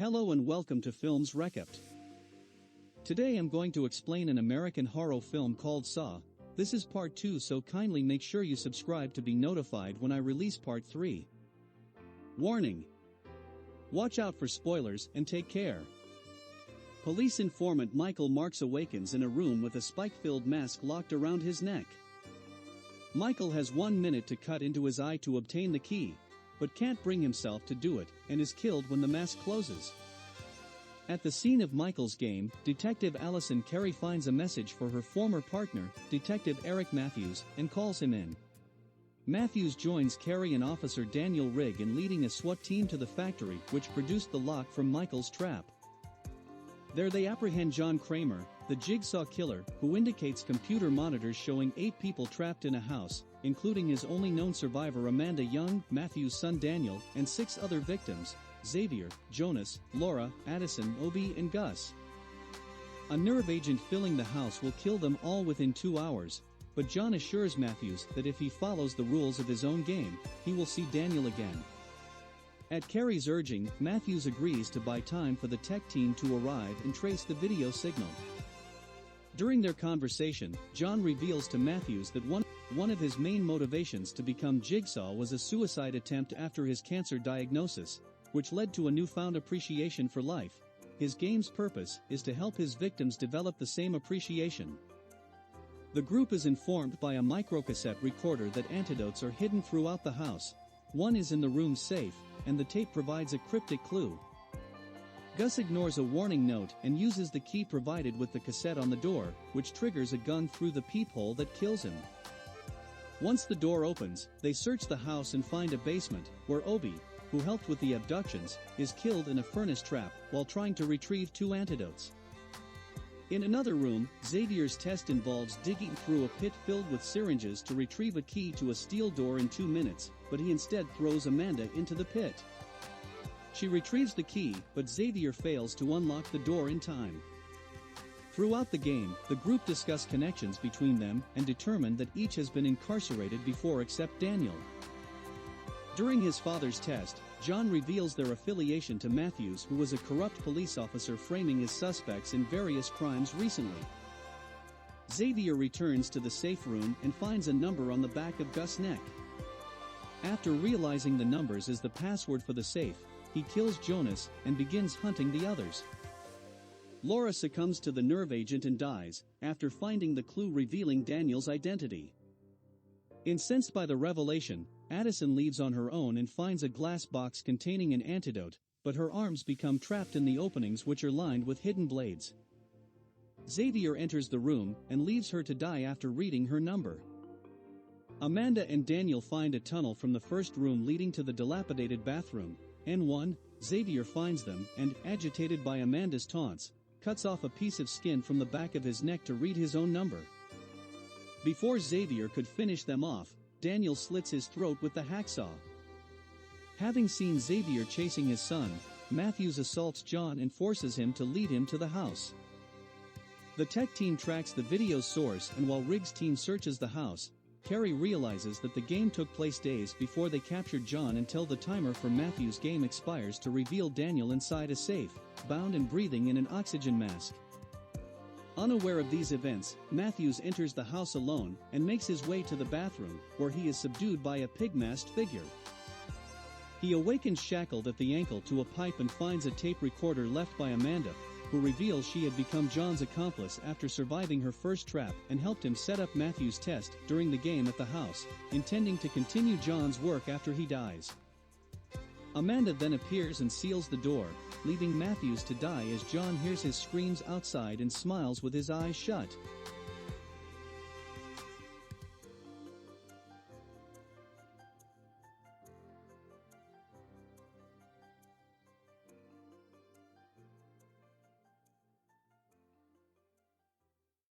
Hello and welcome to Films Recapped. Today I'm going to explain an American horror film called Saw. This is part 2, so kindly make sure you subscribe to be notified when I release part 3. Warning. Watch out for spoilers and take care. Police informant Michael Marks awakens in a room with a spike-filled mask locked around his neck. Michael has 1 minute to cut into his eye to obtain the key, but can't bring himself to do it, and is killed when the mask closes. At the scene of Michael's game, Detective Allison Carey finds a message for her former partner, Detective Eric Matthews, and calls him in. Matthews joins Carey and Officer Daniel Rigg in leading a SWAT team to the factory which produced the lock from Michael's trap. There they apprehend John Kramer, the jigsaw killer, who indicates computer monitors showing 8 people trapped in a house, including his only known survivor Amanda Young, Matthews' son Daniel, and 6 other victims: Xavier, Jonas, Laura, Addison, Obi, and Gus. A nerve agent filling the house will kill them all within 2 hours, but John assures Matthews that if he follows the rules of his own game, he will see Daniel again. At Carey's urging, Matthews agrees to buy time for the tech team to arrive and trace the video signal. During their conversation, John reveals to Matthews that one of his main motivations to become Jigsaw was a suicide attempt after his cancer diagnosis, which led to a newfound appreciation for life. His game's purpose is to help his victims develop the same appreciation. The group is informed by a microcassette recorder that antidotes are hidden throughout the house. One is in the room's safe, and the tape provides a cryptic clue. Gus ignores a warning note and uses the key provided with the cassette on the door, which triggers a gun through the peephole that kills him. Once the door opens, they search the house and find a basement, where Obi, who helped with the abductions, is killed in a furnace trap while trying to retrieve 2 antidotes. In another room, Xavier's test involves digging through a pit filled with syringes to retrieve a key to a steel door in 2 minutes, but he instead throws Amanda into the pit. She retrieves the key, but Xavier fails to unlock the door in time. Throughout the game, the group discuss connections between them and determine that each has been incarcerated before except Daniel. During his father's test, John reveals their affiliation to Matthews, who was a corrupt police officer framing his suspects in various crimes recently. Xavier returns to the safe room and finds a number on the back of Gus' neck. After realizing the numbers is the password for the safe, he kills Jonas and begins hunting the others. Laura succumbs to the nerve agent and dies, after finding the clue revealing Daniel's identity. Incensed by the revelation, Addison leaves on her own and finds a glass box containing an antidote, but her arms become trapped in the openings which are lined with hidden blades. Xavier enters the room and leaves her to die after reading her number. Amanda and Daniel find a tunnel from the first room leading to the dilapidated bathroom. N1, Xavier finds them and, agitated by Amanda's taunts, cuts off a piece of skin from the back of his neck to read his own number. Before Xavier could finish them off, Daniel slits his throat with the hacksaw. Having seen Xavier chasing his son, Matthews assaults John and forces him to lead him to the house. The tech team tracks the video's source, and while Rigg's team searches the house, Carey realizes that the game took place days before they captured John until the timer for Matthews' game expires to reveal Daniel inside a safe, bound and breathing in an oxygen mask. Unaware of these events, Matthews enters the house alone and makes his way to the bathroom, where he is subdued by a pig-masked figure. He awakens shackled at the ankle to a pipe and finds a tape recorder left by Amanda, who reveals she had become John's accomplice after surviving her first trap and helped him set up Matthews' test during the game at the house, intending to continue John's work after he dies. Amanda then appears and seals the door, leaving Matthews to die as John hears his screams outside and smiles with his eyes shut.